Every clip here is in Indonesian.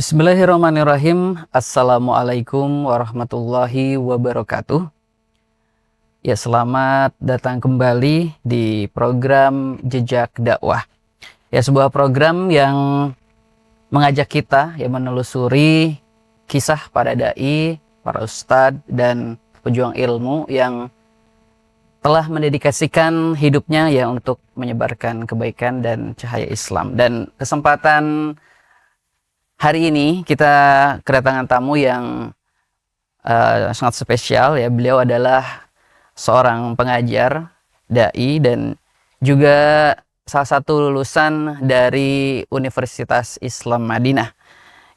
Bismillahirrahmanirrahim. Assalamualaikum warahmatullahi wabarakatuh. Ya, selamat datang kembali di program Jejak Dakwah. Ya, sebuah program yang mengajak kita ya menelusuri kisah para dai, para ustadz dan pejuang ilmu yang telah mendedikasikan hidupnya ya untuk menyebarkan kebaikan dan cahaya Islam. Dan kesempatan hari ini kita kedatangan tamu yang sangat spesial ya. Beliau adalah seorang pengajar, dai dan juga salah satu lulusan dari Universitas Islam Madinah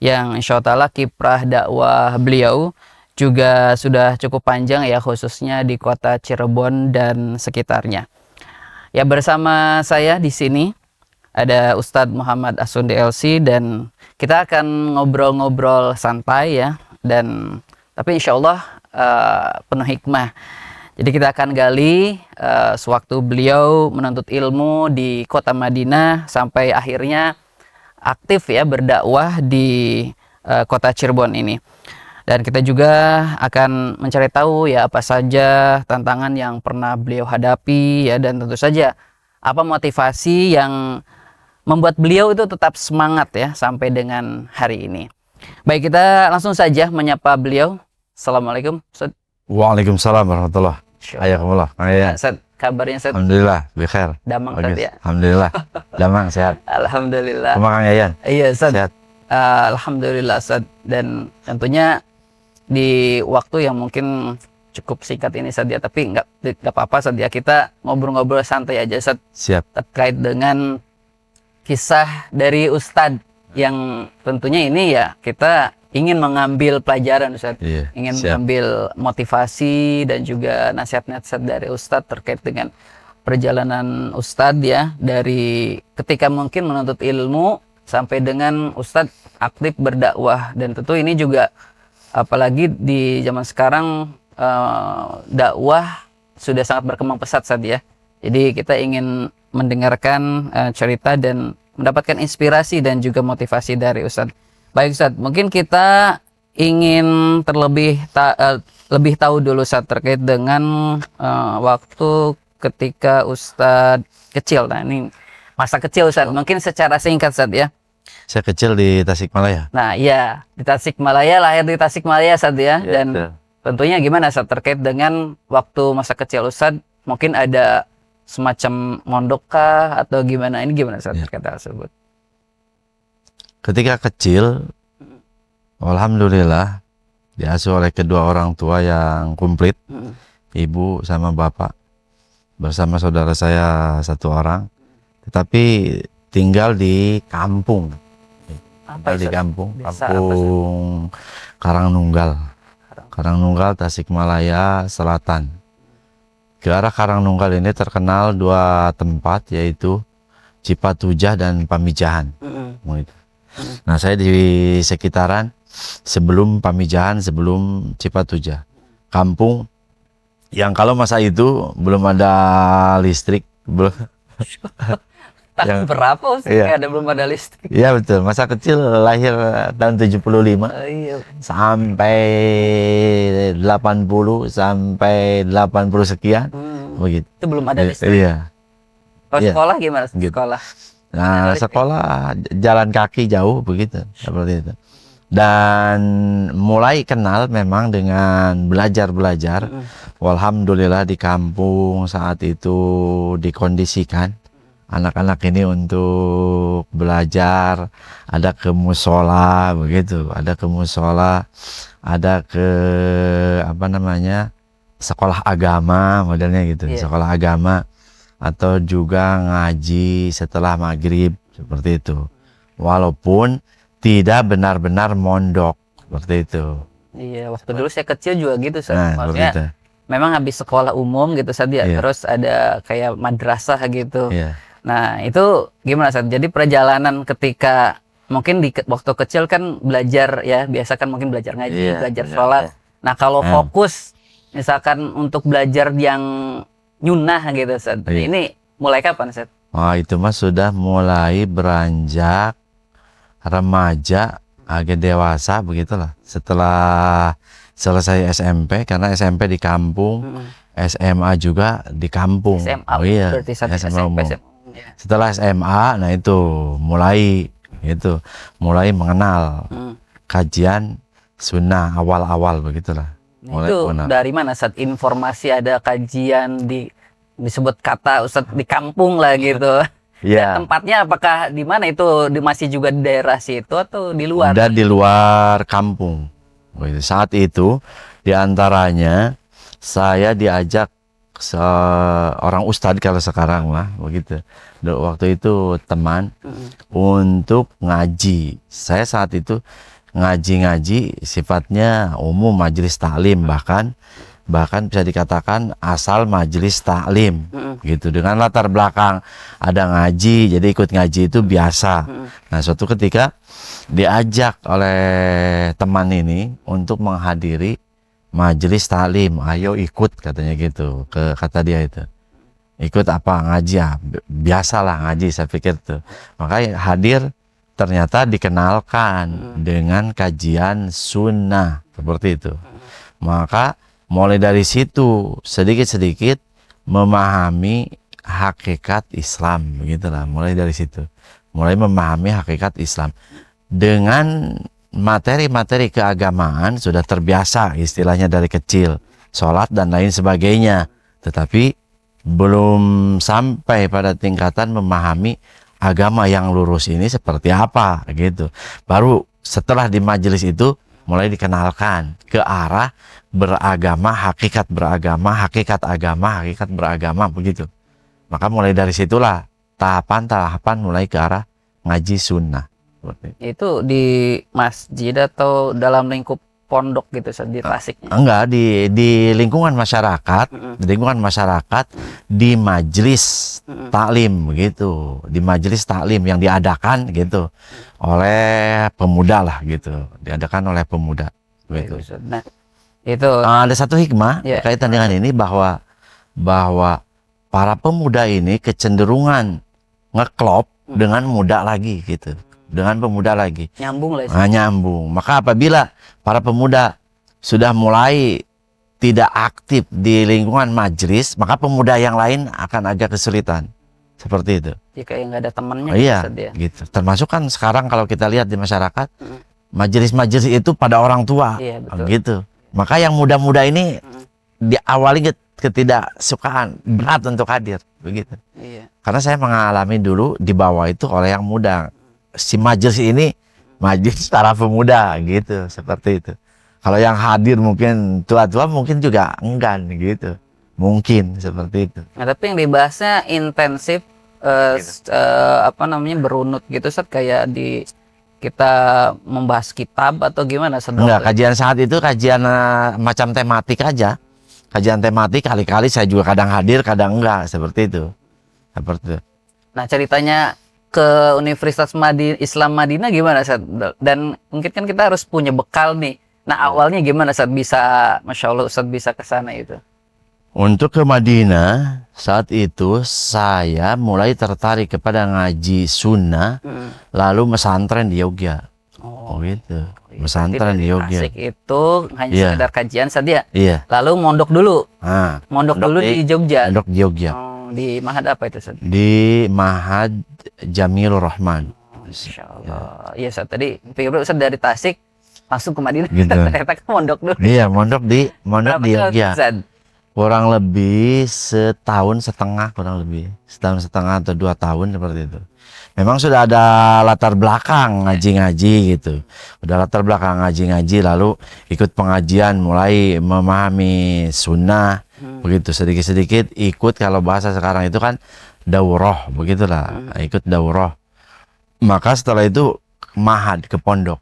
yang insya Allah kiprah dakwah beliau juga sudah cukup panjang ya, khususnya di kota Cirebon dan sekitarnya. Ya, bersama saya di sini ada Ustadz Muhammad Asundi LC dan kita akan ngobrol-ngobrol santai ya, dan tapi insya Allah penuh hikmah. Jadi kita akan gali sewaktu beliau menuntut ilmu di kota Madinah sampai akhirnya aktif ya berdakwah di kota Cirebon ini. Dan kita juga akan mencari tahu ya apa saja tantangan yang pernah beliau hadapi ya, dan tentu saja apa motivasi yang membuat beliau itu tetap semangat ya sampai dengan hari ini. Baik, kita langsung saja menyapa beliau. Assalamualaikum, Ustaz. Waalaikumsalam warahmatullahi wabarakatuh. Ayakumullah. Ustaz, kabarnya Ustaz? Alhamdulillah, bikhair. Damang Ustaz ya? Alhamdulillah. Damang sehat. Alhamdulillah. Kumang Kang Yayan. Iya Ustaz. Sehat. Alhamdulillah Ustaz. Dan tentunya di waktu yang mungkin cukup singkat ini Ustaz ya, tapi nggak apa-apa Ustaz ya, kita ngobrol-ngobrol santai aja Ustaz. Siap. Terkait dengan kisah dari Ustadz yang tentunya ini ya kita ingin mengambil pelajaran Ustadz, ingin mengambil motivasi dan juga nasihat-nasihat dari Ustadz terkait dengan perjalanan Ustadz ya, dari ketika mungkin menuntut ilmu sampai dengan Ustadz aktif berdakwah. Dan tentu ini juga apalagi di zaman sekarang dakwah sudah sangat berkembang pesat Ustadz ya. Jadi kita ingin mendengarkan cerita dan mendapatkan inspirasi dan juga motivasi dari Ustadz. Baik Ustadz, mungkin kita ingin lebih tahu dulu Ustadz terkait dengan waktu ketika Ustadz kecil. Nah, ini masa kecil Ustadz, mungkin secara singkat Ustadz ya. Saya kecil di Tasikmalaya. Nah iya, di Tasikmalaya, lahir di Tasikmalaya Ustadz ya. Dan betul. Tentunya gimana Ustadz terkait dengan waktu masa kecil Ustadz, mungkin ada semacam mondok kah atau gimana? Ini gimana Ustaz kata tersebut? Ketika kecil, alhamdulillah diasuh oleh kedua orang tua yang komplit, ibu sama bapak, bersama saudara saya satu orang, tetapi tinggal di kampung. Kampung Karangnunggal, Tasikmalaya Selatan. Ke arah Karangnunggal ini terkenal dua tempat, yaitu Cipatujah dan Pamijahan. Nah, saya di sekitaran sebelum Pamijahan, sebelum Cipatujah. Kampung yang kalau masa itu belum ada listrik, belum. Tahun berapa iya. Belum ada listrik? Iya betul, masa kecil lahir tahun 75 iya. Sampai 80 sampai 80 sekian begitu. Itu belum ada listrik. Iya. Kalau sekolah gimana? Gitu. Sekolah. Nah, sekolah jalan kaki jauh begitu, seperti itu. Dan mulai kenal memang dengan belajar. Alhamdulillah di kampung saat itu dikondisikan anak-anak ini untuk belajar, ada ke musola begitu, ada ke sekolah agama modelnya gitu, sekolah agama, atau juga ngaji setelah maghrib seperti itu. Walaupun tidak benar-benar mondok seperti itu. Iya, waktu dulu saya kecil juga gitu, maksudnya memang habis sekolah umum gitu saja, terus ada kayak madrasah gitu. Nah itu gimana Ustaz? Jadi perjalanan ketika mungkin di waktu kecil kan belajar ya, biasa kan mungkin belajar ngaji, belajar sholat. Nah kalau fokus misalkan untuk belajar yang nyunah gitu Ustaz, ini mulai kapan Ustaz? Oh itu mah sudah mulai beranjak remaja agak dewasa begitulah. Setelah selesai SMP, karena SMP di kampung, SMA juga di kampung. SMA Oh iya, berarti satu SMA SMP. umum. Ya. Setelah SMA, nah itu mulai mengenal kajian sunnah awal-awal begitulah. Nah, Mulai itu mengenal. dari mana saat informasi ada kajian disebut kata Ustadz di kampung lah gitu. Iya. Tempatnya apakah di mana itu masih juga di daerah situ atau di luar? Udah di luar kampung. Begitu. Saat itu diantaranya saya diajak seorang ustadz kalau sekarang lah begitu. Waktu itu teman untuk ngaji. Saya saat itu ngaji sifatnya umum, majelis taklim, bahkan bisa dikatakan asal majelis taklim gitu, dengan latar belakang ada ngaji, jadi ikut ngaji itu biasa. Nah, suatu ketika diajak oleh teman ini untuk menghadiri majelis taklim, ayo ikut katanya gitu, kata dia itu. Ikut apa? Ngaji ya, biasalah ngaji, saya pikir tuh. Makanya hadir, ternyata dikenalkan dengan kajian sunnah seperti itu. Maka mulai dari situ sedikit-sedikit memahami hakikat Islam, begitulah. Mulai dari situ, mulai memahami hakikat Islam dengan materi-materi keagamaan sudah terbiasa istilahnya dari kecil, sholat dan lain sebagainya. Tetapi belum sampai pada tingkatan memahami agama yang lurus ini seperti apa gitu. Baru setelah di majelis itu mulai dikenalkan ke arah beragama, hakikat beragama begitu. Maka mulai dari situlah tahapan mulai ke arah ngaji sunnah. Itu di masjid atau dalam lingkup pondok gitu di Tasiknya? Enggak, di lingkungan masyarakat, di majelis taklim begitu, di majelis taklim yang diadakan gitu oleh pemuda lah gitu, diadakan oleh pemuda gitu. Nah, itu ada satu hikmah kaitan dengan ini, bahwa para pemuda ini kecenderungan ngeklop dengan muda lagi gitu, dengan pemuda lagi. Nyambung lah. Nyambung. Maka apabila para pemuda sudah mulai tidak aktif di lingkungan majelis, maka pemuda yang lain akan agak kesulitan. Seperti itu. Jika nggak ada temannya. Iya, gitu. Termasuk kan sekarang kalau kita lihat di masyarakat, majelis-majelis itu pada orang tua. Iya, betul. Gitu. Maka yang muda-muda ini diawali ketidaksukaan, berat untuk hadir. Begitu. Iya. Karena saya mengalami dulu di bawah itu oleh yang muda. Si majelis ini majelis para pemuda gitu, seperti itu. Kalau yang hadir mungkin tua-tua, mungkin juga enggan gitu, mungkin seperti itu. Nah, tapi yang dibahasnya intensif, berunut gitu, Ustadz, kayak kita membahas kitab atau gimana? Enggak, kajian saat itu kajian macam tematik aja, kajian tematik. Kali-kali saya juga kadang hadir, kadang enggak, seperti itu. Nah, ceritanya ke Universitas Islam Madinah gimana, Ustadz? Dan mungkin kan kita harus punya bekal nih. Nah, awalnya gimana saat bisa, Masya Allah, Ustadz bisa ke sana itu? Untuk ke Madinah, saat itu saya mulai tertarik kepada ngaji sunnah, lalu mesantren di Yogyakarta. Oh gitu, mesantren di Yogyakarta. Tasik itu hanya sekedar kajian saja. Iya. Lalu mondok dulu. Mondok dulu di Jogja. Mondok di Jogja. Di Mahad apa itu, Ustadz? Di Mahad Jamilur Rahman. Masya Allah. Iya, Ustadz, tadi pikir Ustadz dari Tasik langsung ke Madinah, gitu. Ternyata ke mondok dulu. Iya, mondok di Yogyakarta. Kurang lebih setahun setengah atau 2 tahun seperti itu. Memang sudah ada latar belakang ngaji-ngaji gitu. Udah latar belakang ngaji-ngaji, lalu ikut pengajian, mulai memahami sunnah, begitu sedikit-sedikit ikut, kalau bahasa sekarang itu kan daurah, begitulah, ikut daurah. Maka setelah itu mahad, ke pondok.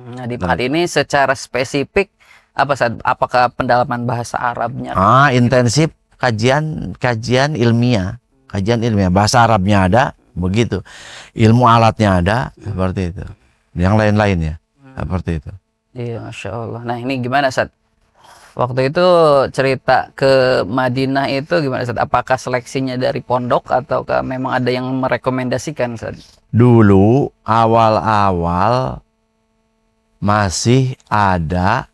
Nah, di Mahad ini secara spesifik apakah pendalaman bahasa Arabnya? Intensif kajian ilmiah, bahasa Arabnya ada, begitu. Ilmu alatnya ada, seperti itu. Yang lain-lainnya, seperti itu. Iya, Masya Allah. Nah, ini gimana, Ustadz? Waktu itu cerita ke Madinah itu gimana, Ustadz? Apakah seleksinya dari pondok ataukah memang ada yang merekomendasikan, Ustadz? Dulu awal-awal masih ada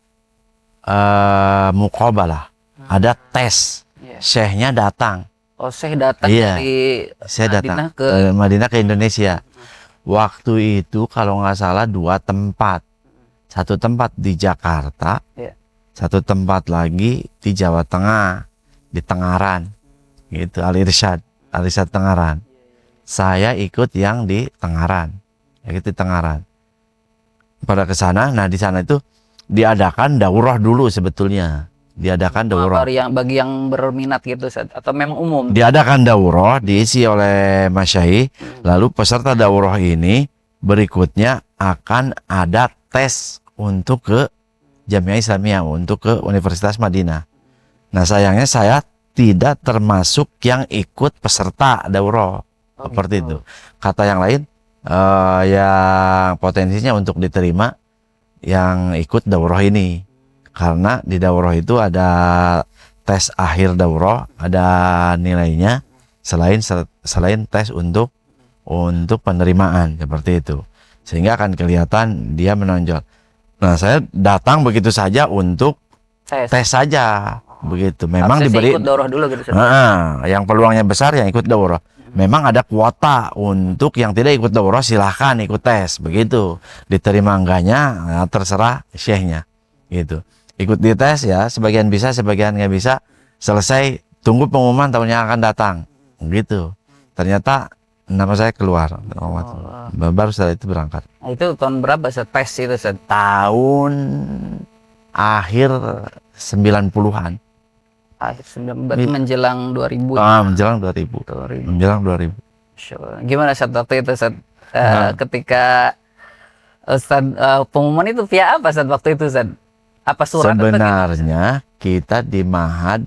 muqabalah, ada tes. Iya. Syekhnya datang. Oh, Syekh datang Iya. dari Saya Madinah datang ke Madinah ke Indonesia. Waktu itu kalau nggak salah 2 tempat. Satu tempat di Jakarta, Iya. satu tempat lagi di Jawa Tengah, di Tengaran. Gitu, Al-Irsyad Tengaran. Saya ikut yang di Tengaran. Ikut di Tengaran. Pada ke sana, nah di sana itu diadakan daurah dulu sebetulnya. Diadakan daurah. bagi yang berminat gitu, Ustaz, atau memang umum? Diadakan daurah diisi oleh masyayikh. Lalu peserta daurah ini berikutnya akan ada tes untuk ke Jamiah Islamiyah, untuk ke Universitas Madinah. Nah sayangnya saya tidak termasuk yang ikut peserta daurah. Seperti itu. Kata yang lain, yang potensinya untuk diterima yang ikut daurah ini, karena di daurah itu ada tes akhir daurah, ada nilainya selain tes untuk penerimaan, seperti itu, sehingga akan kelihatan dia menonjol. Nah saya datang begitu saja untuk tes saja, begitu. Memang harusnya diberi ikut daurah dulu gitu, Ustaz. yang peluangnya besar yang ikut daurah. Memang ada kuota untuk yang tidak ikut daurah, silahkan ikut tes, begitu. Diterima enggaknya, nah, terserah syekhnya, gitu. Ikut di tes ya, sebagian bisa, sebagian nggak bisa. Selesai, tunggu pengumuman tahun yang akan datang, gitu. Ternyata nama saya keluar, baru setelah itu berangkat. Nah, itu tahun berapa tes itu, Ustaz? Tahun akhir 90-an. Akhir 90, berarti menjelang 2000. Menjelang 2000. Menjelang 2000. Gimana saat waktu itu, Ustaz? Ketika Ustaz pengumuman itu via apa saat waktu itu, Ustaz? Apa surat? Sebenarnya kita di Mahad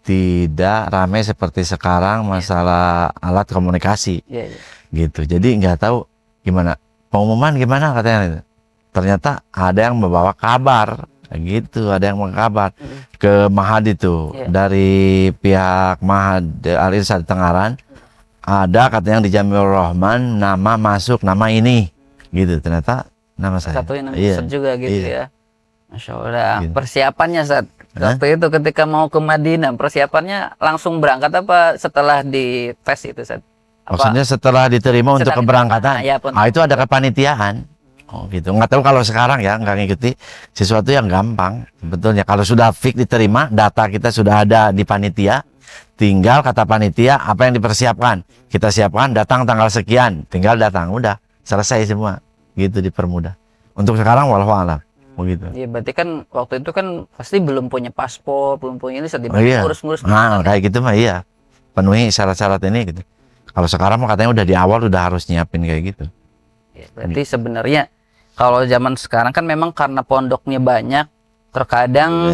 tidak ramai seperti sekarang masalah alat komunikasi. Gitu. Jadi nggak tahu gimana pengumuman, gimana katanya. Ternyata ada yang membawa kabar, gitu. Ada yang mengkabar ke Mahad itu, dari pihak Mahad Al-Irsyad Tengaran. Ada katanya di Jamiur Rahman nama masuk, nama ini, gitu. Ternyata nama saya. Satu yang juga gitu ya. Masya Allah. Gitu. Persiapannya saat waktu itu ketika mau ke Madinah, persiapannya langsung berangkat apa setelah di tes itu, Ustaz? Maksudnya setelah diterima untuk keberangkatan? Itu ada kepanitiaan. Oh gitu. Nggak tahu kalau sekarang ya, nggak ngikuti sesuatu yang gampang sebetulnya. Kalau sudah fix diterima, data kita sudah ada di panitia, tinggal kata panitia apa yang dipersiapkan, kita siapkan, datang tanggal sekian, tinggal datang, udah selesai semua, gitu, dipermudah. Untuk sekarang wallahu a'lam. Begitu. Iya, berarti kan waktu itu kan pasti belum punya paspor, belum punya ini, saat ngurus-ngurus. Nah, kayak gitu mah iya. Penuhi syarat-syarat ini gitu. Kalau sekarang mah katanya udah di awal udah harus nyiapin kayak gitu. Ya, berarti sebenarnya kalau zaman sekarang kan memang karena pondoknya banyak, terkadang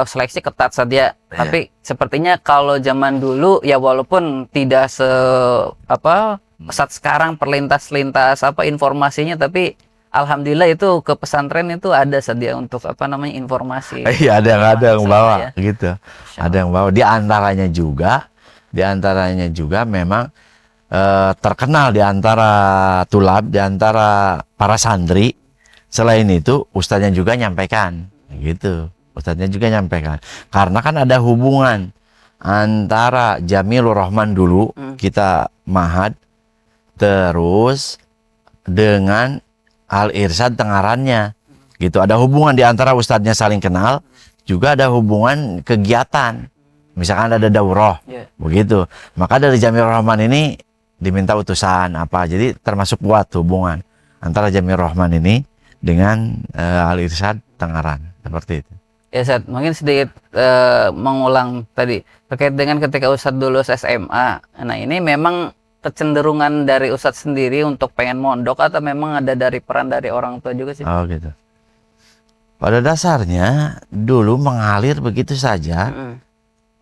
seleksi ketat saja. Tapi sepertinya kalau zaman dulu ya walaupun tidak pesat sekarang perlintas-lintas informasinya, tapi alhamdulillah itu ke pesantren itu ada saja untuk informasi. Iya, ada yang bawa gitu. Ada yang bawa. Di antaranya juga memang terkenal di antara tulab, di antara para santri. Selain itu ustadznya juga nyampaikan, gitu. Ustadznya juga nyampaikan. Karena kan ada hubungan antara Jamiur Rahman dulu kita Mahad, terus dengan Al-Irsyad Tengarannya, gitu. Ada hubungan di antara ustadznya saling kenal, juga ada hubungan kegiatan. Misalkan ada daurah, begitu. Maka dari Jamiur Rahman ini diminta utusan apa, jadi termasuk kuat hubungan antara Jamiur Rahman ini dengan Al-Irsyad Tengaran, seperti itu. Ya, Ustaz, mungkin sedikit mengulang tadi terkait dengan ketika Ustaz lulus SMA. Nah, ini memang kecenderungan dari Ustadz sendiri untuk pengen mondok atau memang ada dari peran dari orang tua juga sih? Oh gitu. Pada dasarnya dulu mengalir begitu saja.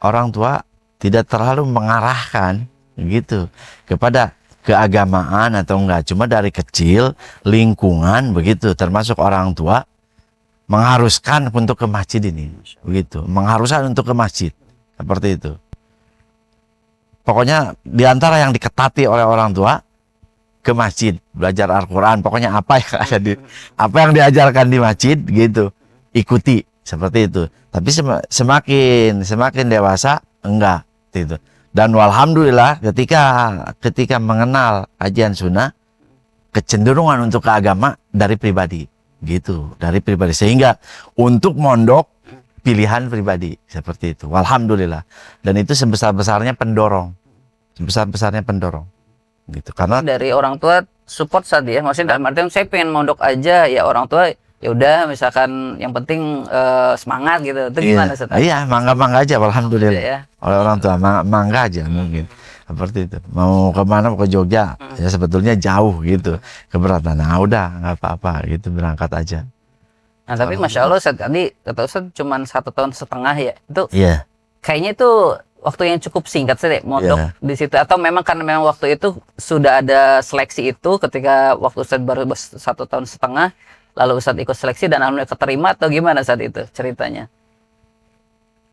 Orang tua tidak terlalu mengarahkan gitu kepada keagamaan atau enggak. Cuma dari kecil lingkungan begitu, termasuk orang tua mengharuskan untuk ke masjid ini, begitu. Mengharuskan untuk ke masjid, seperti itu. Pokoknya diantara yang diketati oleh orang tua, ke masjid, belajar Al-Quran, pokoknya apa yang ada apa yang diajarkan di masjid gitu, ikuti seperti itu. Tapi semakin dewasa enggak gitu. Dan alhamdulillah ketika mengenal kajian sunnah, kecenderungan untuk ke agama dari pribadi gitu, dari pribadi, sehingga untuk mondok pilihan pribadi seperti itu. Alhamdulillah. Dan itu sebesar-besarnya pendorong gitu, karena dari orang tua support saat ya, maksudnya dalam artian saya pengen mondok aja ya, orang tua ya udah misalkan yang penting semangat gitu, itu gimana Ustaz? Iya, mangga aja, alhamdulillah Ya. oleh orang tua, mangga aja mungkin seperti itu. Mau kemana, mau ke Jogja ya sebetulnya jauh gitu, keberatan, nah udah nggak apa-apa gitu, berangkat aja. Nah tapi Masya Allah Ustaz, tadi kata Ustaz cuma 1,5 tahun ya, itu Iya. kayaknya itu waktu yang cukup singkat sih mondok Iya. di situ, atau memang karena memang waktu itu sudah ada seleksi itu ketika waktu Ustaz baru 1,5 tahun, lalu Ustaz ikut seleksi dan alhamdulillah keterima, atau gimana saat itu ceritanya?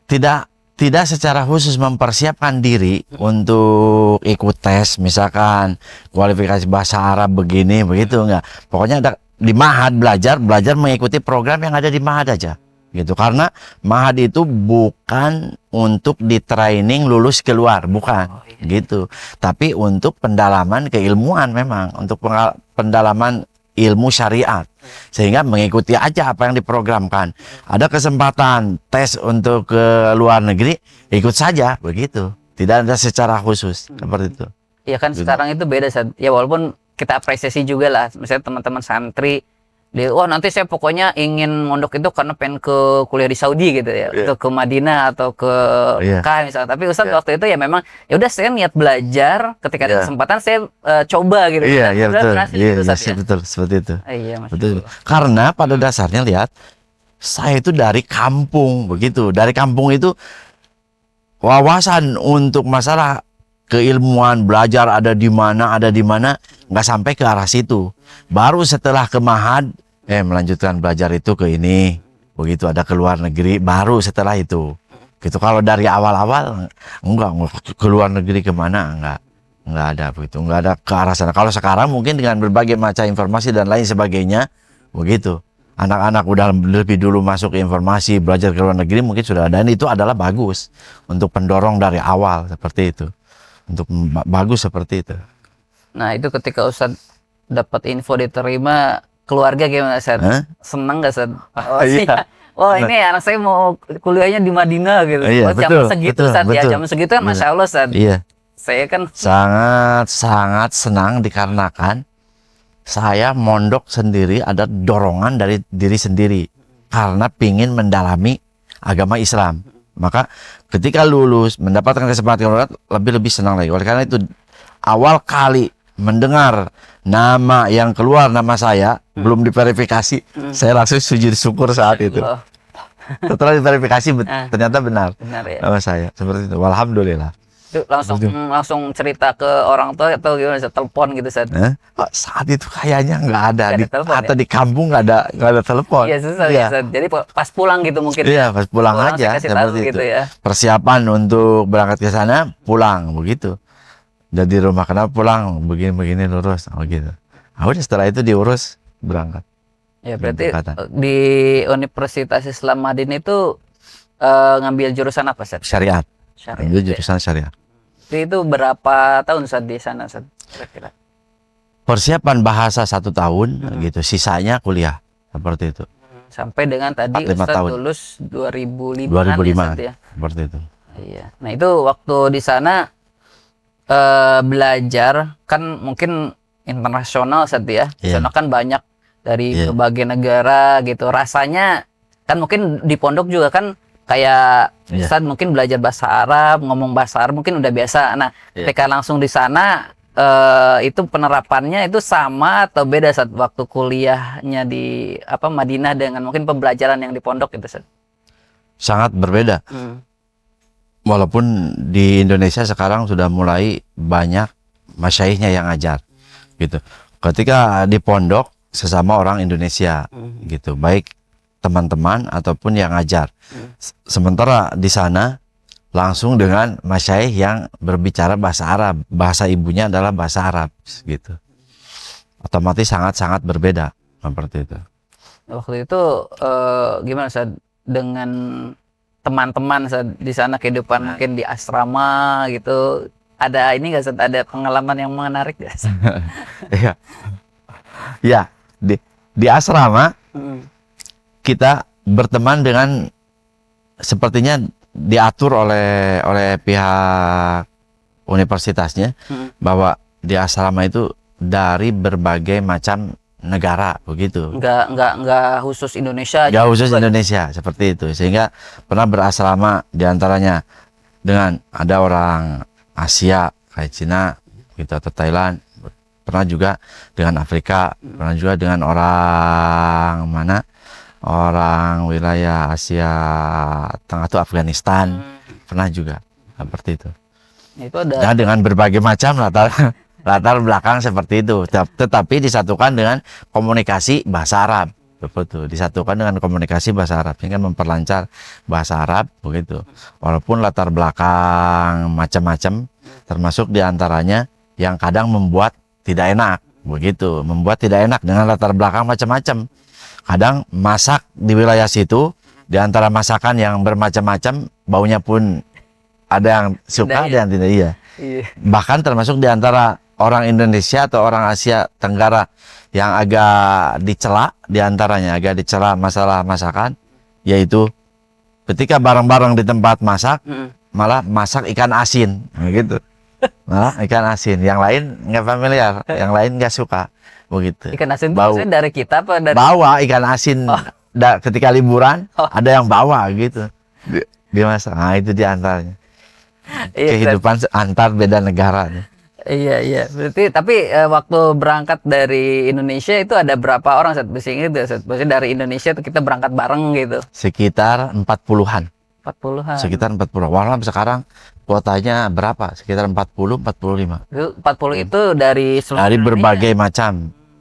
Tidak secara khusus mempersiapkan diri untuk ikut tes, misalkan kualifikasi bahasa Arab begini begitu, enggak. Pokoknya ada di Ma'had, belajar mengikuti program yang ada di Ma'had aja gitu. Karena Ma'had itu bukan untuk di training lulus keluar, bukan gitu. Tapi untuk pendalaman keilmuan, memang untuk pendalaman ilmu syariat, sehingga mengikuti aja apa yang diprogramkan. Ada kesempatan tes untuk ke luar negeri, ikut saja begitu, tidak ada secara khusus seperti itu. Ya kan Gitu. sekarang itu beda Ustaz. Ya walaupun kita apresiasi juga lah, misalnya teman-teman santri dia, wah nanti saya pokoknya ingin mondok itu karena pengen ke kuliah di Saudi gitu ya, atau ke Madinah atau ke Mekah misalnya. Tapi Ustaz waktu itu ya memang ya udah, saya niat belajar, ketika ada kesempatan saya coba gitu. Iya, Udah betul. berhasil Iya, gitu, Ustaz, ya? betul, seperti itu. Iya, Masya Betul. Allah. Karena pada dasarnya lihat, saya itu dari kampung begitu. Dari kampung itu wawasan untuk masalah keilmuan, belajar ada di mana, nggak sampai ke arah situ. Baru setelah ke Ma'had, melanjutkan belajar itu ke ini, begitu ada ke luar negeri, baru setelah itu. Gitu. Kalau dari awal-awal enggak ke luar negeri kemana, enggak ada begitu, enggak ada ke arah sana. Kalau sekarang mungkin dengan berbagai macam informasi dan lain sebagainya, begitu. Anak-anak udah lebih dulu masuk ke informasi, belajar ke luar negeri mungkin sudah ada, dan itu adalah bagus untuk pendorong dari awal seperti itu. Untuk bagus seperti itu. Nah itu ketika Ustaz dapat info diterima, keluarga gimana Ustaz? Senang nggak Ustaz? Oh, Iya. Wah ini anak saya mau kuliahnya di Madinah gitu. Iya, Jam betul, segitu betul, Ustaz, ya betul. jam segitu kan Masya Allah Ustaz. Iya. Saya kan Sangat senang dikarenakan saya mondok sendiri, ada dorongan dari diri sendiri karena pingin mendalami agama Islam. Maka ketika lulus mendapatkan kesempatan lebih senang lagi. Oleh karena itu awal kali mendengar nama yang keluar, nama saya belum diverifikasi, saya langsung sujud syukur saat itu. Setelah diverifikasi ternyata benar ya. nama saya, seperti itu. Alhamdulillah. Itu langsung cerita ke orang tua atau gimana Ustaz? Telepon gitu Ustaz? Saat itu kayaknya nggak ada, telepon, atau di kampung nggak ada telepon. Iya susah ya Ustaz. Jadi pas pulang gitu mungkin. Iya, pas pulang aja seperti itu. Gitu ya. Persiapan untuk berangkat ke sana, pulang begitu. Jadi rumah kenapa pulang begini lurus, gitu. Udah setelah itu diurus berangkat. Ya berarti di Universitas Islam Madinah itu ngambil jurusan apa Ustaz? Syariat. Ambil jurusan syariat. Itu berapa tahun Ustaz di sana Ustaz? Kira-kira. Persiapan bahasa 1 tahun gitu, sisanya kuliah seperti itu. Sampai dengan tadi Ustaz lulus 2005 ya, seperti itu. Iya. Nah itu waktu di sana belajar kan mungkin internasional Ustaz ya. Di sana kan banyak dari berbagai negara gitu. Rasanya kan mungkin di pondok juga kan kayak Ustaz mungkin belajar bahasa Arab, ngomong bahasa Arab mungkin udah biasa. Nah, ketika langsung di sana itu penerapannya itu sama atau beda saat waktu kuliahnya di Madinah dengan mungkin pembelajaran yang di pondok itu Ustaz? Sangat berbeda. Walaupun di Indonesia sekarang sudah mulai banyak masyaikhnya yang ngajar gitu. Ketika di pondok sesama orang Indonesia gitu, baik teman-teman ataupun yang ngajar. Sementara di sana langsung dengan masyaikh yang berbicara bahasa Arab, bahasa ibunya adalah bahasa Arab gitu. otomatis sangat-sangat berbeda seperti itu. Waktu itu gimana Ustaz dengan teman-teman Ustaz di sana, kehidupan mungkin di asrama gitu, ada ini nggak Ustaz, ada pengalaman yang menarik nggak Ustaz? Iya. Ya, di asrama kita berteman dengan, sepertinya diatur oleh pihak universitasnya bahwa di asrama itu dari berbagai macam negara begitu. Nggak khusus Indonesia. Nggak khusus Indonesia seperti itu, sehingga pernah berasrama diantaranya dengan ada orang Asia kayak Cina gitu atau Thailand, pernah juga dengan Afrika, pernah juga dengan orang mana, orang wilayah Asia Tengah itu Afghanistan, pernah juga seperti itu. Itu ada. Nah, dengan berbagai macam latar belakang seperti itu, tetapi disatukan dengan komunikasi bahasa Arab, betul, disatukan dengan komunikasi bahasa Arab sehingga memperlancar bahasa Arab begitu. Walaupun latar belakang macam-macam, termasuk diantaranya yang kadang membuat tidak enak begitu, membuat tidak enak dengan latar belakang macam-macam. Kadang masak di wilayah situ, diantara masakan yang bermacam-macam, baunya pun ada yang suka, ada yang tidak. Iya. Bahkan termasuk diantara orang Indonesia atau orang Asia Tenggara yang agak dicela, diantaranya agak dicela masalah masakan, yaitu ketika bareng-bareng di tempat masak, malah masak ikan asin, gitu. Malah ikan asin, yang lain nggak familiar, yang lain nggak suka, begitu. Ikan asin itu Bau. maksudnya dari kita apa dari? Bawa ikan asin ketika liburan, ada yang bawa gitu, dia masak. Nah, itu diantaranya. Kehidupan antar beda negara. Iya. Berarti tapi waktu berangkat dari Indonesia itu ada berapa orang Ustaz? Maksudnya dari Indonesia itu kita berangkat bareng gitu. Sekitar 40-an. 40-an. Sekitar 40. Walau sekarang kuotanya berapa? Sekitar 40, 45. Itu 40 itu dari seluruh Dari Indonesia. berbagai macam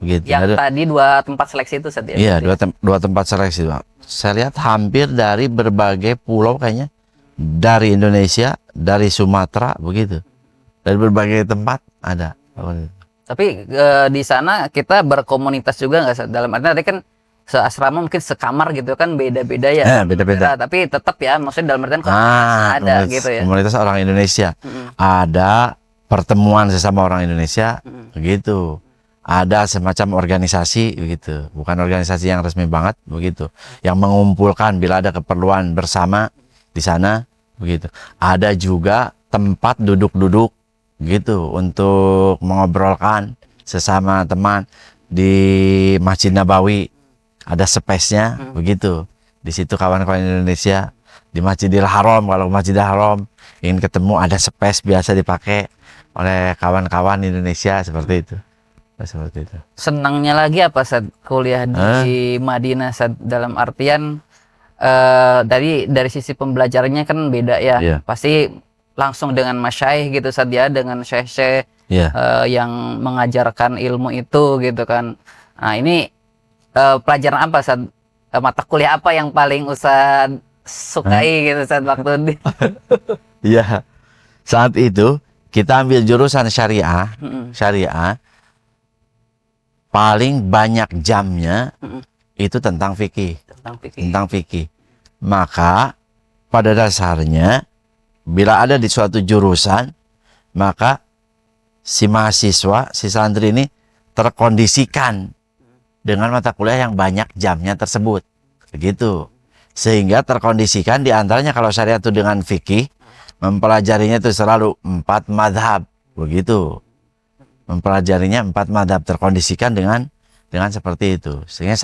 begitu. Yang tadi 2 tempat seleksi itu Ustaz ya? Iya, dua tempat seleksi. Saya lihat hampir dari berbagai pulau kayaknya. Dari Indonesia, dari Sumatera begitu. Dari berbagai tempat ada. Tapi di sana kita berkomunitas juga nggak Ustaz? Dalam artinya tadi kan seasrama mungkin sekamar gitu kan beda-beda ya. Beda-beda. Tapi tetap ya, maksudnya dalam artian komunitas ada gitu ya. Komunitas orang Indonesia. Ada pertemuan sesama orang Indonesia begitu. Ada semacam organisasi begitu. Bukan organisasi yang resmi banget begitu. Yang mengumpulkan bila ada keperluan bersama di sana begitu. Ada juga tempat duduk-duduk gitu untuk mengobrolkan sesama teman di Masjid Nabawi. Ada space-nya begitu. Di situ kawan-kawan Indonesia, di Masjidil Haram, kalau Masjidil Haram ingin ketemu, ada space biasa dipakai oleh kawan-kawan Indonesia seperti itu. Seperti itu. Senangnya lagi apa saat kuliah di Madinah Ustaz? Dalam artian tadi dari sisi pembelajarannya kan beda ya. Pasti langsung dengan masyaikh gitu Ustaz ya, dengan syekh-syekh yang mengajarkan ilmu itu gitu kan. Nah, ini pelajaran apa Ustaz? Mata kuliah apa yang paling Ustaz sukai gitu Ustaz waktu di Iya. Saat itu kita ambil jurusan syariah. Syariah paling banyak jamnya itu tentang fikih. Tentang fikih. Maka pada dasarnya bila ada di suatu jurusan, maka si mahasiswa, si santri ini terkondisikan dengan mata kuliah yang banyak jamnya tersebut. Begitu. Sehingga terkondisikan diantaranya kalau syariat itu dengan fikih, mempelajarinya itu selalu 4 madhab. Begitu. Mempelajarinya 4 madhab, terkondisikan dengan seperti itu. Sehingga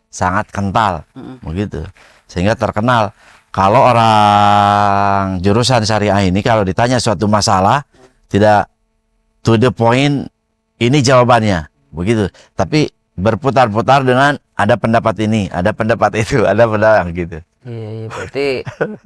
sangat kental. Begitu. Sehingga terkenal. Kalau orang jurusan syariah ini kalau ditanya suatu masalah tidak to the point, ini jawabannya. Begitu. Tapi berputar-putar dengan ada pendapat ini, ada pendapat itu, ada pendapat gitu. Iya, berarti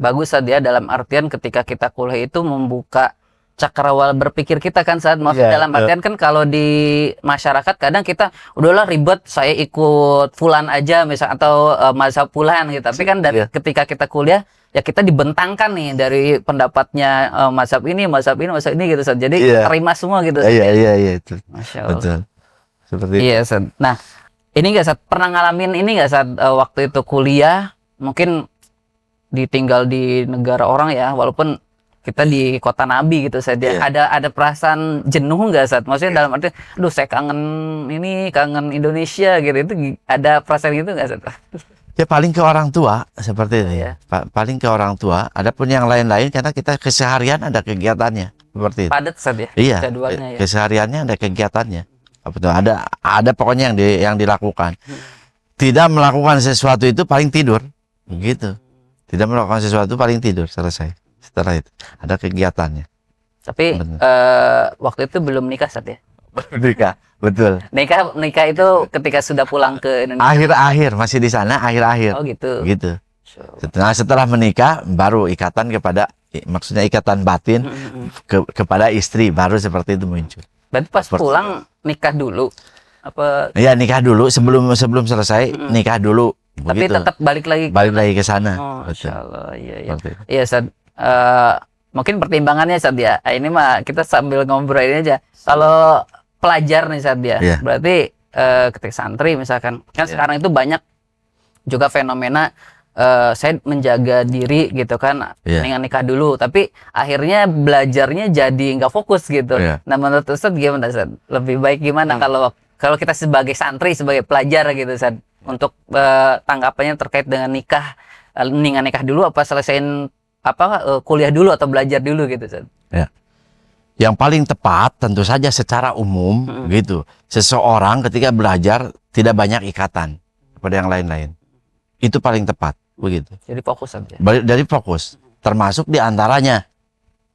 bagus saat ya, dalam artian ketika kita kuliah itu membuka cakrawala berpikir kita kan saat maksudnya dalam artian kan kalau di masyarakat kadang kita udahlah ribet saya ikut fulan aja misal atau mazhab fulan gitu, tapi kan dari ketika kita kuliah ya kita dibentangkan nih dari pendapatnya mazhab ini gitu Ustaz. Jadi terima semua gitu. Iya itu. Masya Allah. Betul. seperti itu. Iya, Ustaz. Nah, ini nggak Ustaz, pernah ngalamin ini nggak Ustaz, waktu itu kuliah mungkin ditinggal di negara orang ya, walaupun kita di kota Nabi gitu saja. Ada perasaan jenuh nggak Ustaz? Maksudnya dalam arti, aduh saya kangen Indonesia gitu. Itu ada perasaan gitu nggak Ustaz? Ya paling ke orang tua seperti itu. Iya. Paling ke orang tua. Adapun yang lain-lain karena kita keseharian ada kegiatannya seperti itu. Padat Ustaz ya? Iya. Jadwalnya ya. Kesehariannya ada kegiatannya. Apa tuh? Ada pokoknya yang dilakukan. Tidak melakukan sesuatu itu paling tidur, begitu. Tidak melakukan sesuatu paling tidur, selesai. Setelah itu ada kegiatannya. Tapi waktu itu belum nikah Ustaz ya? Nikah, betul. Nikah itu ketika sudah pulang ke Indonesia. Akhir-akhir masih di sana, akhir-akhir. Oh gitu. Gitu. Setelah menikah baru ikatan maksudnya ikatan batin kepada istri baru seperti itu muncul. Berarti pas pulang nikah dulu apa? Iya, nikah dulu sebelum selesai nikah dulu. Tapi Begitu. tetap balik lagi ke sana. Oh, Betul. insyaallah. Iya. Seperti itu. Iya, Ustaz. Mungkin pertimbangannya Ustaz ya. Ini mah kita sambil ngobrol ini aja. Kalau pelajar nih Ustaz ya. Iya. Berarti ketika santri misalkan kan sekarang itu banyak juga fenomena saya menjaga diri gitu kan, dengan nikah dulu, tapi akhirnya belajarnya jadi nggak fokus gitu. Nah menurut Ustaz gimana Ustaz? Lebih baik gimana kalau kita sebagai santri, sebagai pelajar gitu Ustaz, untuk tanggapannya terkait dengan nikah dulu apa selesaiin kuliah dulu atau belajar dulu gitu Ustaz? Ya. Yang paling tepat tentu saja secara umum gitu. Seseorang ketika belajar tidak banyak ikatan kepada yang lain-lain. Itu paling tepat begitu. Jadi fokus saja. Dari fokus, termasuk diantaranya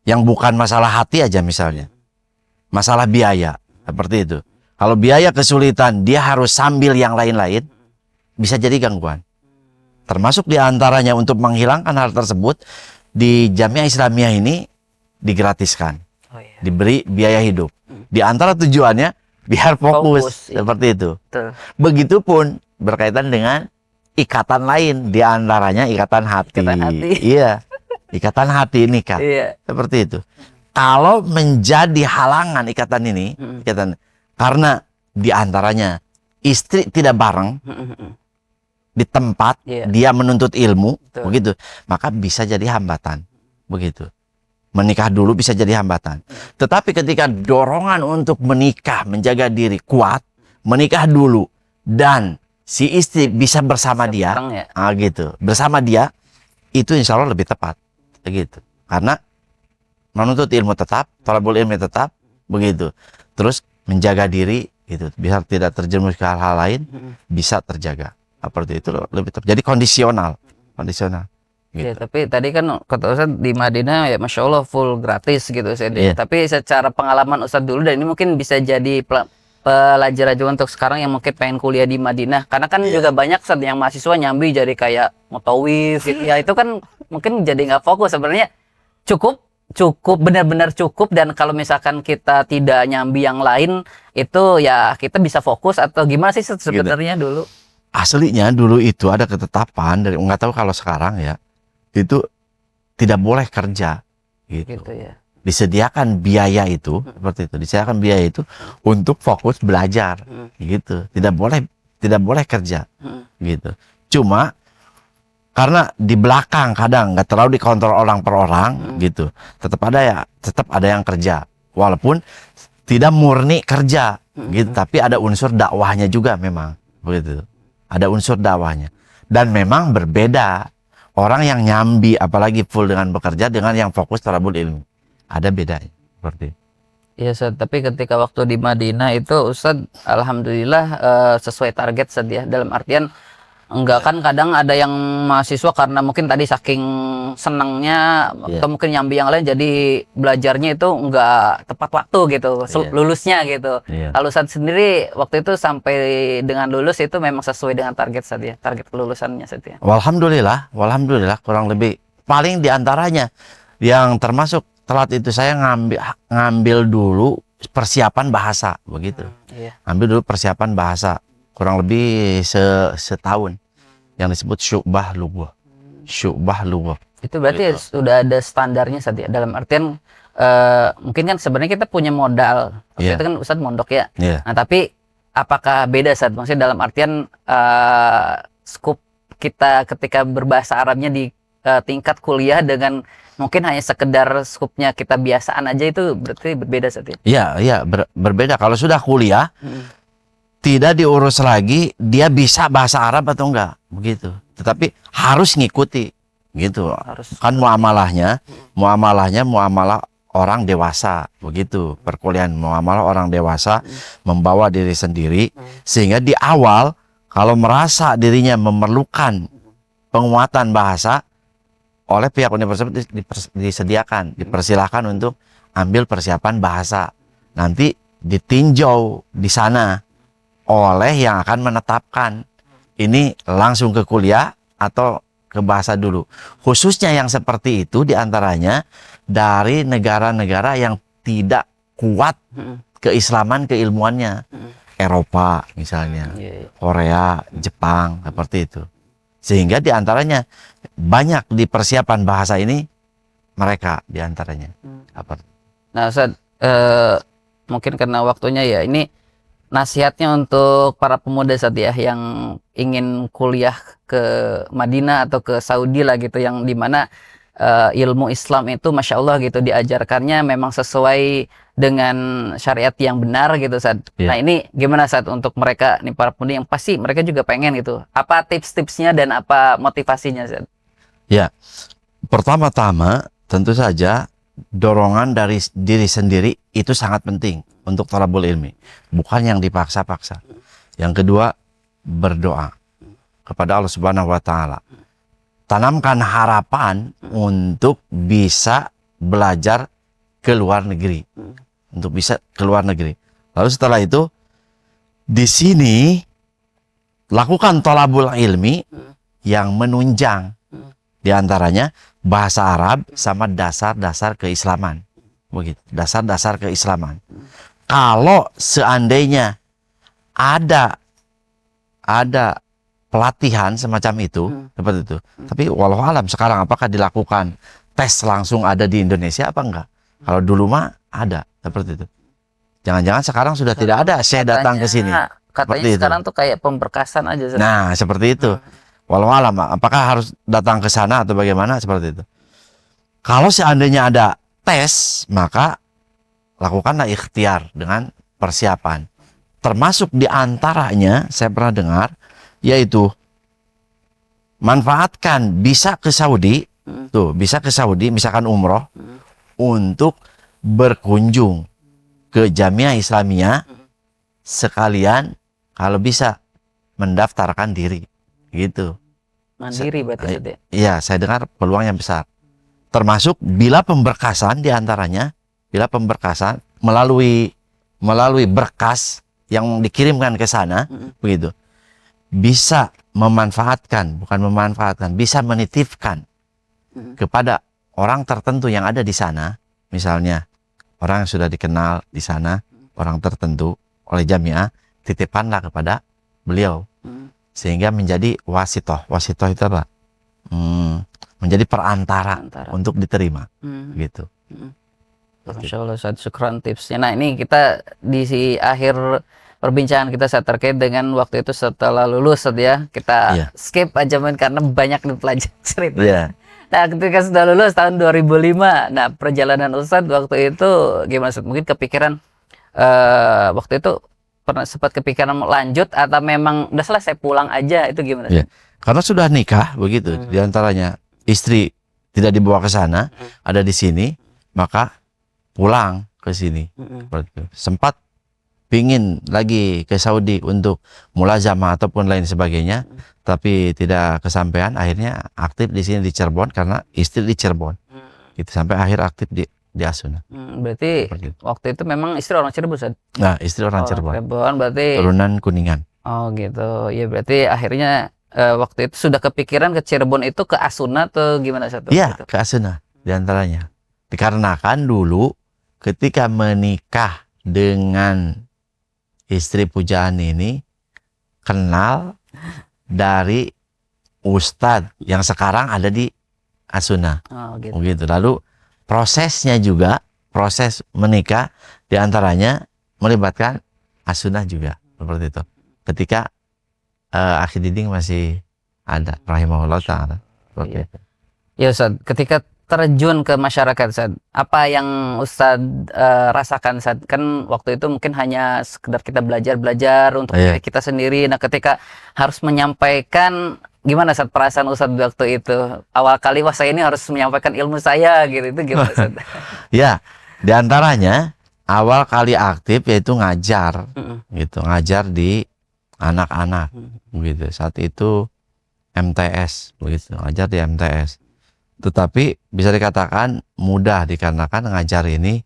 yang bukan masalah hati aja misalnya, masalah biaya seperti itu. Kalau biaya kesulitan, dia harus sambil yang lain-lain, bisa jadi gangguan. Termasuk diantaranya untuk menghilangkan hal tersebut di Jamiah Islamiyah ini digratiskan, diberi biaya hidup. Di antara tujuannya biar fokus seperti itu. Begitupun berkaitan dengan ikatan lain, diantaranya ikatan hati. Iya, ikatan hati nikah. Seperti itu. Kalau menjadi halangan ikatan ini, karena diantaranya istri tidak bareng di tempat dia menuntut ilmu, begitu, maka bisa jadi hambatan, begitu. Menikah dulu bisa jadi hambatan. Tetapi ketika dorongan untuk menikah, menjaga diri kuat, menikah dulu dan si istri bisa bersama dia, gitu, bersama dia, itu insya Allah lebih tepat, begitu. Karena menuntut ilmu tetap, thalabul ilmi tetap, begitu. Terus menjaga diri, gitu, biar tidak terjerumus ke hal-hal lain, bisa terjaga. Seperti itu lebih tepat. Jadi kondisional. Gitu. Ya, tapi tadi kan kata Ustaz di Madinah ya Masya Allah full gratis gitu Ustaz. Tapi secara pengalaman Ustaz dulu, dan ini mungkin bisa jadi pelajar aja untuk sekarang yang mungkin pengen kuliah di Madinah, karena kan juga banyak Ustaz yang mahasiswa nyambi jadi kayak mutawif gitu ya, itu kan mungkin jadi nggak fokus. Sebenarnya cukup benar-benar cukup, dan kalau misalkan kita tidak nyambi yang lain itu ya kita bisa fokus atau gimana sih sebenarnya dulu? Aslinya dulu itu ada ketetapan dari, nggak tahu kalau sekarang ya, itu tidak boleh kerja gitu ya. Disediakan biaya itu seperti itu, disediakan biaya itu untuk fokus belajar gitu, tidak boleh kerja gitu. Cuma karena di belakang kadang nggak terlalu dikontrol orang per orang gitu, tetap ada yang kerja, walaupun tidak murni kerja gitu, tapi ada unsur dakwahnya juga memang begitu, ada unsur dakwahnya. Dan memang berbeda orang yang nyambi apalagi full dengan bekerja dengan yang fokus thalabul ilmi. Ada bedanya seperti itu. Iya Ustaz, tapi ketika waktu di Madinah itu Ustaz alhamdulillah sesuai target Ustaz ya. Dalam artian enggak, kan kadang ada yang mahasiswa karena mungkin tadi saking senangnya atau mungkin nyambi yang lain jadi belajarnya itu enggak tepat waktu gitu, lulusnya gitu. Kalau Ustaz sendiri waktu itu sampai dengan lulus itu memang sesuai dengan target Ustaz ya, target kelulusannya Ustaz ya. Alhamdulillah kurang lebih. Paling diantaranya yang termasuk telat itu saya ngambil dulu persiapan bahasa begitu. Ambil dulu persiapan bahasa kurang lebih setahun, yang disebut syu'bah lughah. Itu berarti sudah ada standarnya Ustaz ya, dalam artian mungkin kan sebenarnya kita punya modal. Itu kan Ustaz mondok ya. Nah, tapi apakah beda Ustaz? Maksudnya dalam artian skup kita ketika berbahasa Arabnya di tingkat kuliah dengan mungkin hanya sekedar skupnya kita biasaan aja, itu berarti berbeda Ustaz ya? Iya, iya, berbeda. Kalau sudah kuliah, tidak diurus lagi dia bisa bahasa Arab atau enggak, begitu. Tetapi harus ngikuti, gitu. Kan muamalahnya muamalah orang dewasa, begitu. Perkuliahan muamalah orang dewasa membawa diri sendiri, sehingga di awal kalau merasa dirinya memerlukan penguatan bahasa, oleh pihak universitas dipersilahkan untuk ambil persiapan bahasa. Nanti ditinjau di sana oleh yang akan menetapkan ini langsung ke kuliah atau ke bahasa dulu. Khususnya yang seperti itu diantaranya dari negara-negara yang tidak kuat keislaman keilmuannya, Eropa misalnya, Korea, Jepang, seperti itu. Sehingga diantaranya banyak di persiapan bahasa ini mereka diantaranya. Nah Ustaz, mungkin karena waktunya ya, ini nasihatnya untuk para pemuda Ustaz ya, yang ingin kuliah ke Madinah atau ke Saudi lah gitu, yang dimana ilmu Islam itu Masya Allah gitu diajarkannya memang sesuai dengan syariat yang benar gitu Ustaz. Nah ini gimana Ustaz untuk mereka nih, para pemuda yang pasti mereka juga pengen gitu, apa tips-tipsnya dan apa motivasinya Ustaz? Ya, pertama-tama tentu saja dorongan dari diri sendiri itu sangat penting untuk thalabul ilmi, bukan yang dipaksa-paksa. Yang kedua, berdoa kepada Allah Subhanahu wa taala. Tanamkan harapan untuk bisa belajar ke luar negeri, untuk bisa ke luar negeri. Lalu setelah itu di sini lakukan thalabul ilmi yang menunjang, di antaranya bahasa Arab sama dasar-dasar keislaman. Begitu, dasar-dasar keislaman. Kalau seandainya ada pelatihan semacam itu, seperti itu. Tapi walau alam sekarang apakah dilakukan tes langsung ada di Indonesia apa enggak? Kalau dulu mah ada, seperti itu. Jangan-jangan sekarang sudah tidak ada saya datang ke sini. Katanya sekarang tuh kayak pemberkasan aja. Nah, seperti itu. Walau alam, apakah harus datang ke sana atau bagaimana, seperti itu. Kalau seandainya ada tes, maka lakukanlah ikhtiar dengan persiapan. Termasuk diantaranya, saya pernah dengar, yaitu manfaatkan bisa ke Saudi, bisa ke Saudi, misalkan umroh, untuk berkunjung ke Jamiah Islamiyah, sekalian kalau bisa mendaftarkan diri. Gitu. Mandiri berarti. Iya, saya dengar peluangnya besar. Termasuk bila pemberkasan diantaranya, bila pemberkasan melalui berkas yang dikirimkan ke sana, begitu, bisa bisa menitipkan kepada orang tertentu yang ada di sana, misalnya orang yang sudah dikenal di sana, orang tertentu oleh jamiah, titipanlah kepada beliau. Sehingga menjadi wasitoh. Wasitoh itu apa? Menjadi perantara untuk diterima. Gitu. Masya Allah Ustaz, syukran tipsnya. Nah ini kita di akhir perbincangan kita saat terkait dengan waktu itu setelah lulus ya. Kita skip aja karena banyak dipelajari. Nah ketika sudah lulus tahun 2005, nah perjalanan Ustaz waktu itu gimana Ustaz? Mungkin kepikiran waktu itu sempat kepikiran lanjut atau memang udah selesai pulang aja, itu gimana? Karena sudah nikah begitu, diantaranya istri tidak dibawa ke sana, ada di sini, maka pulang ke sini. Sempat pingin lagi ke Saudi untuk mulazamah ataupun lain sebagainya, tapi tidak kesampaian. Akhirnya aktif di sini di Cirebon karena istri di Cirebon. Gitu, sampai akhir aktif di Asuna. Berarti waktu itu memang istri orang Cirebon, Ustaz? Nah, istri orang Cirebon. Berarti turunan Kuningan. Oh gitu. Ya berarti akhirnya waktu itu sudah kepikiran ke Cirebon itu ke Asuna atau gimana Ustaz? Iya, ke Asuna diantaranya. Dikarenakan dulu ketika menikah dengan istri pujaan ini kenal dari Ustadz yang sekarang ada di Asuna. Gitu. Begitu. Lalu prosesnya juga, proses menikah diantaranya melibatkan Asuna juga. seperti itu. Ketika Akhi Diding masih ada, rahimahullah ta'ala. Iya. Ya Ustaz, ketika terjun ke masyarakat Ustaz, apa yang Ustaz rasakan Ustaz? Kan waktu itu mungkin hanya sekedar kita belajar untuk diri kita sendiri. Nah, ketika harus menyampaikan, gimana Ustaz perasaan Ustaz waktu itu? Awal kali, wah saya ini harus menyampaikan ilmu saya gitu, itu gimana Ustaz? Ya, diantaranya awal kali aktif yaitu ngajar, gitu, ngajar di anak-anak, begitu. Saat itu MTS, begitu, ngajar di MTS. Tetapi bisa dikatakan mudah dikarenakan ngajar ini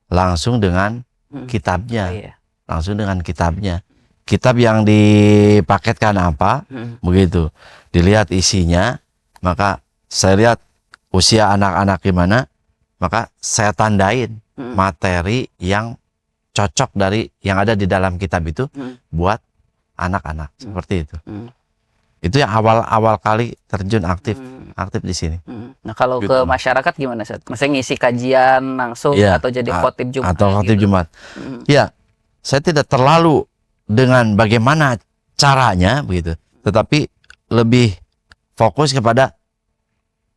langsung dengan kitabnya, langsung dengan kitabnya. Kitab yang dipaketkan apa, begitu, dilihat isinya, maka saya lihat usia anak-anak gimana, maka saya tandain materi yang cocok dari yang ada di dalam kitab itu buat anak-anak, seperti itu. Itu yang awal kali terjun aktif di sini. Nah, kalau ke masyarakat gimana Ustaz? Maksudnya ngisi kajian langsung atau jadi khotib Jumat? Atau khotib Jumat. Ya, saya tidak terlalu dengan bagaimana caranya begitu, tetapi lebih fokus kepada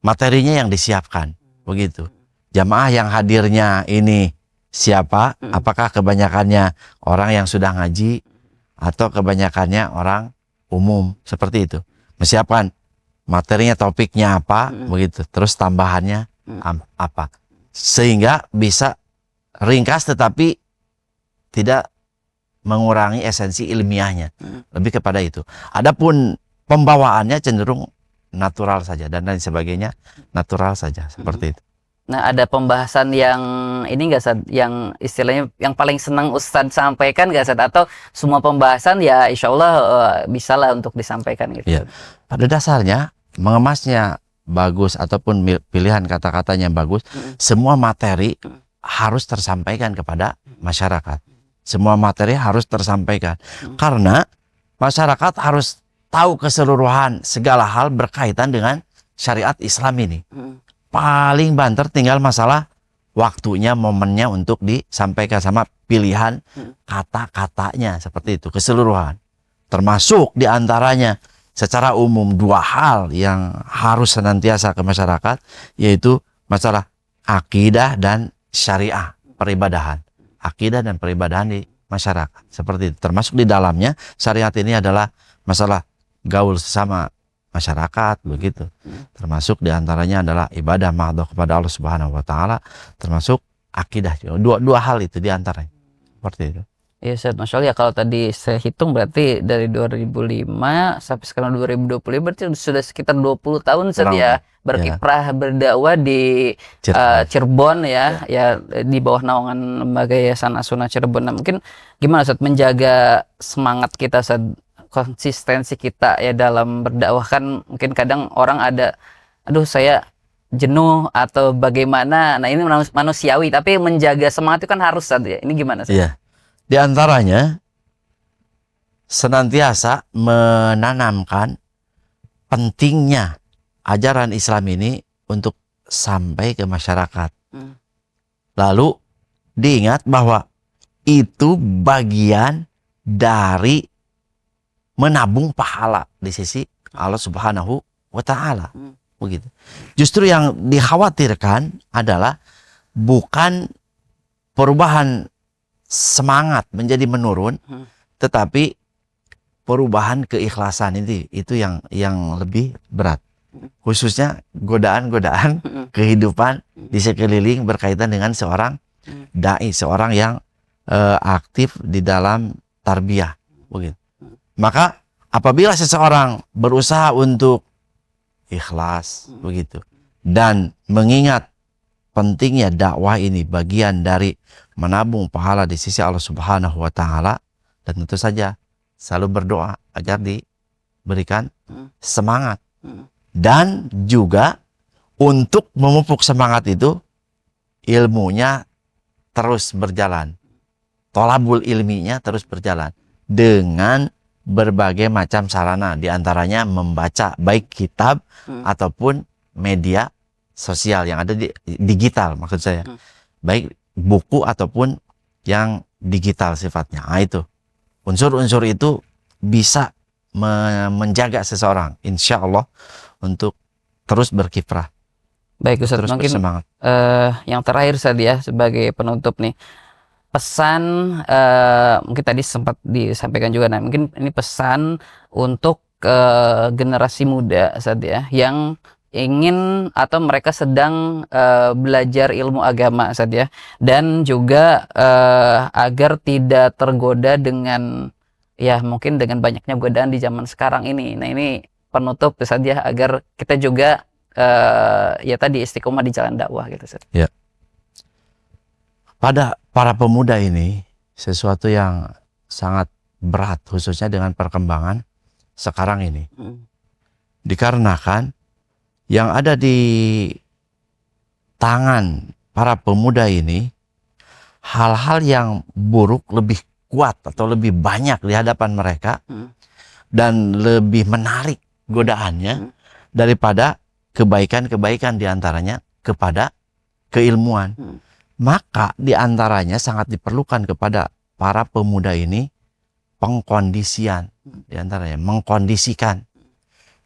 materinya yang disiapkan, begitu. Jamaah yang hadirnya ini siapa? Apakah kebanyakannya orang yang sudah ngaji atau kebanyakannya orang umum, seperti itu. Menyiapkan materinya, topiknya apa, begitu. Terus tambahannya apa, sehingga bisa ringkas tetapi tidak mengurangi esensi ilmiahnya. Lebih kepada itu. Adapun pembawaannya cenderung natural saja dan lain sebagainya, natural saja, seperti itu. Nah, ada pembahasan yang ini nggak Ustaz, yang istilahnya yang paling senang Ustaz sampaikan nggak Ustaz? Atau semua pembahasan ya insya Allah bisa lah untuk disampaikan gitu? Ya, pada dasarnya mengemasnya bagus ataupun pilihan kata-katanya bagus, semua materi harus tersampaikan kepada masyarakat. Semua materi harus tersampaikan karena masyarakat harus tahu keseluruhan segala hal berkaitan dengan syariat Islam ini. Paling banter tinggal masalah waktunya, momennya untuk disampaikan sama pilihan kata-katanya, seperti itu keseluruhan. Termasuk diantaranya secara umum dua hal yang harus senantiasa ke masyarakat, yaitu masalah akidah dan syariah, peribadahan. Akidah dan peribadahan di masyarakat, seperti itu. Termasuk di dalamnya syariat ini adalah masalah gaul sesama masyarakat, begitu. Termasuk diantaranya adalah ibadah mahdoh kepada Allah Subhanahu Wa Taala, termasuk akidah. Dua hal itu diantaranya, seperti itu. Iya Ustaz, Masya Allah ya, kalau tadi saya hitung berarti dari 2005 sampai sekarang 2020 berarti sudah sekitar 20 tahun Ustaz ya berkiprah berdakwah di Cirebon ya, di bawah naungan lembaga Yayasan As-Sunnah Cirebon. Nah, mungkin gimana Ustaz menjaga semangat kita Ustaz, konsistensi kita ya dalam berdakwah? Kan mungkin kadang orang ada, aduh saya jenuh atau bagaimana. Nah, ini manusiawi, tapi menjaga semangat itu kan harus Ustaz ya. Ini gimana Ustaz? Iya. Di antaranya senantiasa menanamkan pentingnya ajaran Islam ini untuk sampai ke masyarakat. Lalu diingat bahwa itu bagian dari menabung pahala di sisi Allah Subhanahu Wa Ta'ala, begitu. Justru yang dikhawatirkan adalah bukan perubahan semangat menjadi menurun, tetapi perubahan keikhlasan itu yang lebih berat, khususnya godaan-godaan kehidupan di sekeliling berkaitan dengan seorang dai, seorang yang aktif di dalam tarbiyah, begitu. Maka apabila seseorang berusaha untuk ikhlas, begitu, dan mengingat pentingnya dakwah ini bagian dari menabung pahala di sisi Allah Subhanahu Wa Ta'ala, dan tentu saja selalu berdoa agar diberikan semangat, dan juga untuk memupuk semangat itu ilmunya terus berjalan, tolabul ilminya terus berjalan dengan berbagai macam sarana, diantaranya membaca baik kitab ataupun media sosial yang ada di digital, maksud saya, baik buku ataupun yang digital sifatnya. Nah, itu unsur-unsur itu bisa menjaga seseorang, insya Allah, untuk terus berkiprah, Baik Ustadz, terus mungkin bersemangat. yang terakhir saya sebagai penutup nih, pesan mungkin tadi sempat disampaikan juga, nah mungkin ini pesan untuk generasi muda Ustadz ya, yang ingin atau mereka sedang belajar ilmu agama Ustadz ya, dan juga agar tidak tergoda dengan ya mungkin dengan banyaknya godaan di zaman sekarang ini. Nah ini penutup Ustadz ya, agar kita juga ya tadi istiqomah di jalan dakwah gitu Ustadz. Ya. Pada para pemuda ini sesuatu yang sangat berat, khususnya dengan perkembangan sekarang ini. Dikarenakan yang ada di tangan para pemuda ini, hal-hal yang buruk lebih kuat atau lebih banyak di hadapan mereka dan lebih menarik godaannya daripada kebaikan-kebaikan diantaranya kepada keilmuan. Maka diantaranya sangat diperlukan kepada para pemuda ini pengkondisian, diantaranya mengkondisikan.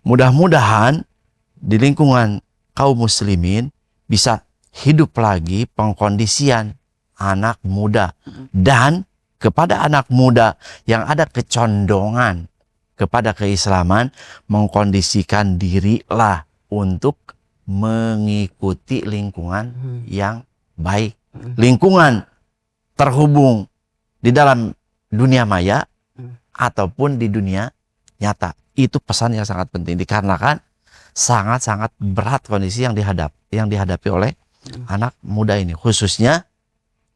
Mudah-mudahan di lingkungan kaum muslimin bisa hidup lagi pengkondisian anak muda, dan kepada anak muda yang ada kecondongan kepada keislaman, mengkondisikan dirilah untuk mengikuti lingkungan yang baik, lingkungan terhubung di dalam dunia maya ataupun di dunia nyata. Itu pesan yang sangat penting, dikarenakan sangat-sangat berat kondisi yang dihadapi oleh anak muda ini, khususnya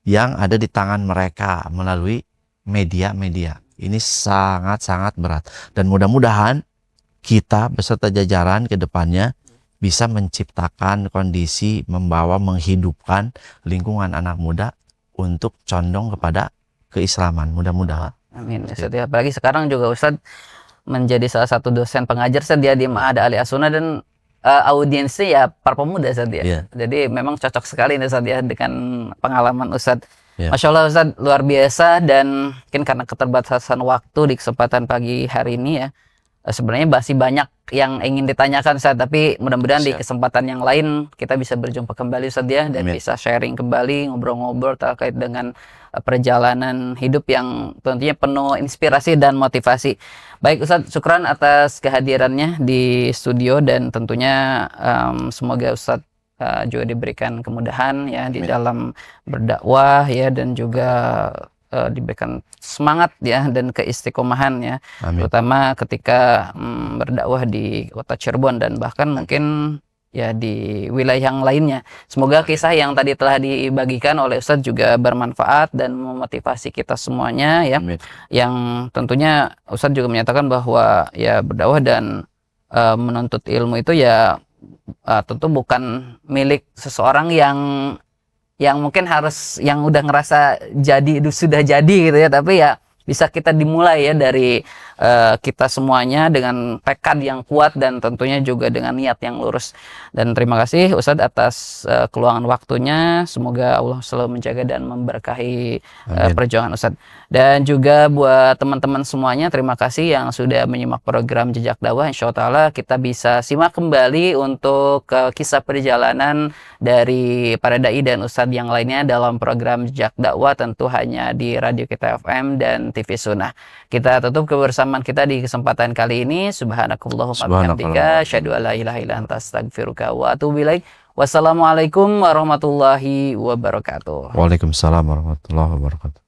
yang ada di tangan mereka melalui media-media. Ini sangat-sangat berat, dan mudah-mudahan kita beserta jajaran ke depannya bisa menciptakan kondisi, menghidupkan lingkungan anak muda untuk condong kepada keislaman, mudah-mudahan. Amin. Ustadz ya, apalagi sekarang juga Ustadz menjadi salah satu dosen pengajar Ustadz ya di Ma'had Ali As-Sunnah, dan audiensnya ya para pemuda Ustadz ya. Yeah. Jadi memang cocok sekali nih Ustadz ya dengan pengalaman Ustadz. Yeah. Masya Allah Ustadz, luar biasa, dan mungkin karena keterbatasan waktu di kesempatan pagi hari ini ya, sebenarnya masih banyak yang ingin ditanyakan Ustadz, tapi mudah-mudahan di kesempatan yang lain kita bisa berjumpa kembali Ustadz ya, dan bisa sharing kembali, ngobrol-ngobrol terkait dengan perjalanan hidup yang tentunya penuh inspirasi dan motivasi. Baik Ustadz, syukran atas kehadirannya di studio, dan tentunya semoga Ustadz juga diberikan kemudahan ya di dalam berdakwah ya, dan juga diberikan semangat ya dan keistiqomahan ya. Amin. Terutama ketika berdakwah di kota Cirebon dan bahkan mungkin ya di wilayah yang lainnya. Semoga kisah yang tadi telah dibagikan oleh Ustadz juga bermanfaat dan memotivasi kita semuanya ya. Amin. Yang tentunya Ustadz juga menyatakan bahwa ya berdakwah dan menuntut ilmu itu ya tentu bukan milik seseorang yang mungkin harus yang udah ngerasa sudah jadi gitu ya, tapi ya bisa kita dimulai ya dari kita semuanya dengan tekad yang kuat dan tentunya juga dengan niat yang lurus. Dan terima kasih Ustadz atas keluangan waktunya. Semoga Allah selalu menjaga dan memberkahi perjuangan Ustadz. Dan juga buat teman-teman semuanya, terima kasih yang sudah menyimak program Jejak Dakwah. Insya Allah kita bisa simak kembali untuk kisah perjalanan dari para dai dan Ustadz yang lainnya dalam program Jejak Dakwah, tentu hanya di Radio Kita FM dan TV Sunnah. Kita tutup kebersamaan kita di kesempatan kali ini. Subhanakallahumma wa bihamdika, asyhadu an la ilaha illa anta, astaghfiruka wa atubu ilaik. Wassalamualaikum warahmatullahi wabarakatuh. Waalaikumsalam warahmatullahi wabarakatuh.